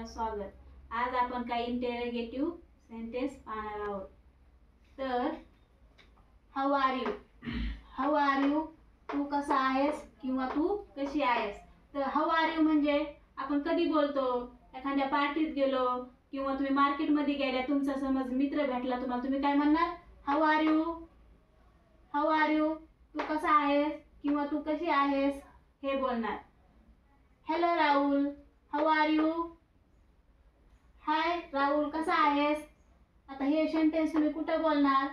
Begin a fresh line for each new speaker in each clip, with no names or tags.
Channel स्वागत. आज आपण काही इंटरोगेटिव्ह सेंटेन्स पाहणार आहोत. तर how are you, how are you, तू कसा आहेस किंवा तू कशी आहेस. तर हाऊ आर यू म्हणजे आपण कधी बोलतो, एखाद्या पार्टीत गेलो किंवा तुम्ही मार्केटमध्ये गेल्या, तुमचा समज मित्र भेटला तुम्हाला, तुम्ही काय म्हणणार, how are you, how are you, तू कसा आहेस किंवा तू कशी आहेस हे बोलणार. Hello Rahul, how are you, hi Rahul कसा आहेस. आता हे सेंटेन्स तुम्ही कुठं बोलणार,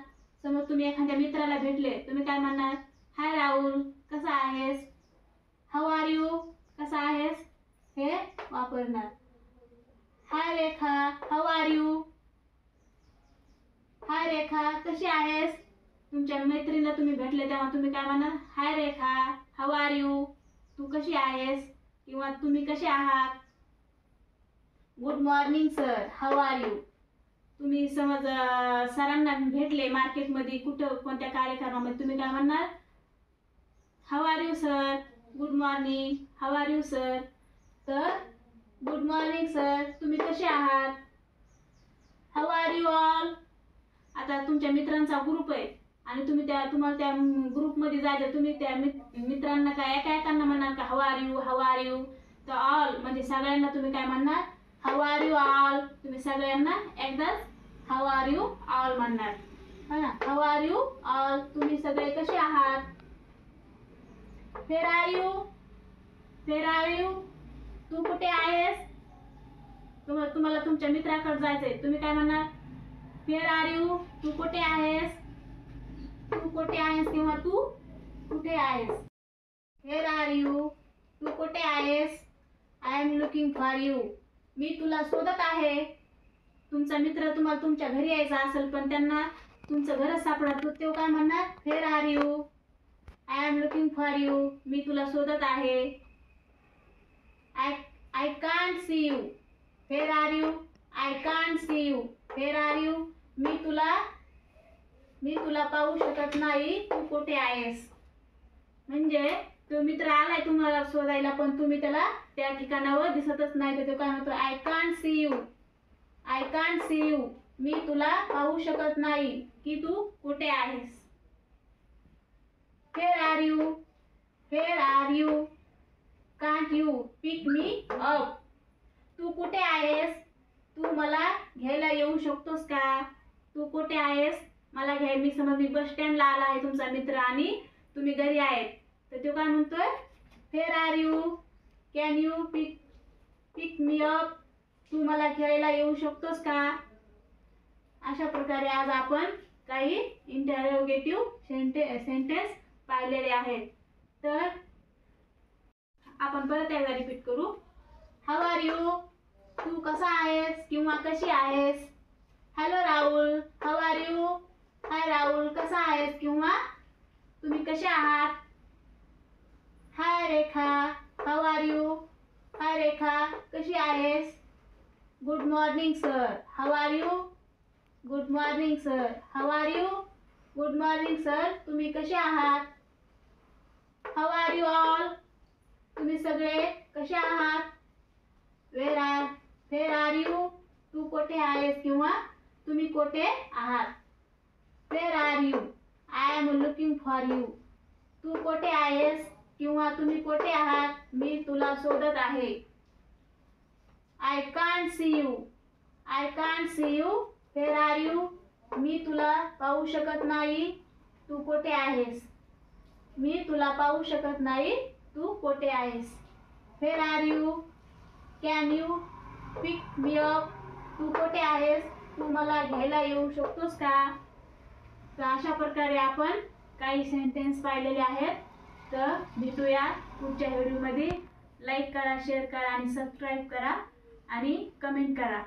समज तुम्ही एखाद्या मित्राला भेटले, तुम्ही काय म्हणणार, हाय राहुल कसा आहेस, हाऊ आर यू कसा आहेस हे वापरणार. हाय Rekha, how are you, hi Rekha कशी आहेस. तुमच्या मैत्रिणीला तुम्ही भेटले तेव्हा तुम्ही काय म्हणणार, हाय रेखा, हाऊ आर यू, तू कशी आहेस किंवा तुम्ही कसे आहात. Good morning sir, how are you. तुम्ही समज सरांना भेटले मार्केटमध्ये, कुठं कोणत्या कार्यक्रमामध्ये, तुम्ही काय म्हणणार, how are you sir, good morning, how are you sir. तर गुड मॉर्निंग सर, तुम्ही कसे आहात. How are you all. आता तुमच्या मित्रांचा ग्रुप आहे आणि तुम्हाला त्या ग्रुपमध्ये जायचं, तुम्ही त्या मित्रांना काय एकाएकांना म्हणणार का how are you, how are you. तर ऑल म्हणजे सगळ्यांना तुम्ही काय म्हणणार, हाऊ आर यू ऑल. तुम्ही सगळ्यांना एकदाच हाऊ आर यू ऑल म्हणणार, हा ना. हाऊ आर यू ऑल, तुम्ही सगळे कसे आहात. Where are you, where are you, तू कुठे आहेस. तुम्हाला तुमच्या मित्राकडे जायचंय, तुम्ही काय म्हणणार, वेअर आर यू, तू कुठे आहेस, तू कुठे आहेस किंवा तू कुठे आहेस. वेअर आर यू, तू कुठे आहेस. I am looking for you, मी तुला शोधत आहे. तुमचा मित्र तुम्हाला तुमच्या घरी यायचा असेल पण त्यांना तुमचं घरच सापडत, तो काय म्हणणार, where are you, I am looking for you, मी तुला शोधत आहे. I can't see you, where are you, I can't see you, where are you, मी तुला पाहू शकत नाही, तू कुठे आहेस. म्हणजे तो मित्र आलाय तुम्हाला शोधायला पण तुम्ही त्याला त्या ठिकाणावर दिसतच नाही, तर तो काय म्हणतो, I can't see you, I can't see you, मी तुला पाहू शकत नाही की तू कुठे आहेस. Where are you, where are you, can't you pick me up, तू कुठे आहेस, तू मला घ्यायला येऊ शकतोस का. तू कुठे आहेस, मला घ्याय, मी समज मी बस स्टँडला आला आहे तुमचा मित्र आणि तुम्ही घरी आहेत, तर तो काय म्हणतोय, where are you, can you pick me up, तू मला घ्यायला येऊ शकतोस का. अशा प्रकारे आज आपण काही इंटरोगेटिव्ह सेंटेन्स पाहिलेले आहेत. तर आपण परत एकदा रिपीट करू. हाऊ आर यू, तू कसा आहेस किंवा कशी आहेस. Hello Rahul, how are you, hi Rahul कसा आहेस किंवा तुम्ही कसे आहात. Hi Rekha, how are you, hi Rekha कशी आहेस. Good morning sir, how are you, good morning sir, how are you, good morning sir, तुम्ही कसे आहात. हाऊ आर यू ऑल, तुम्ही सगळे कसे आहात. वेअर आर यू, तू कुठे आहेस किंवा तुम्ही कुठे आहात. Where are you, I am looking for you, तू कुठे आहेस किंवा तुम्ही कुठे आहात, मी तुला शोधत आहे. I can't see you, I can't see you, where are you, मी तुला पाहू शकत नाही, तू कुठे आहेस. मी तुला पाहू शकत नाही, तू कुठे आहेस. Where are you, can you pick me up, तू कुठे आहेस, तू मला घ्यायला येऊ शकतोस का. तर अशा प्रकारे आपण काही सेंटेन्स पाहिलेले आहेत. तर भेटूया पुढच्या व्हिडिओमध्ये. लाईक करा, शेअर करा आणि सबस्क्राईब करा आणि कमेंट करा.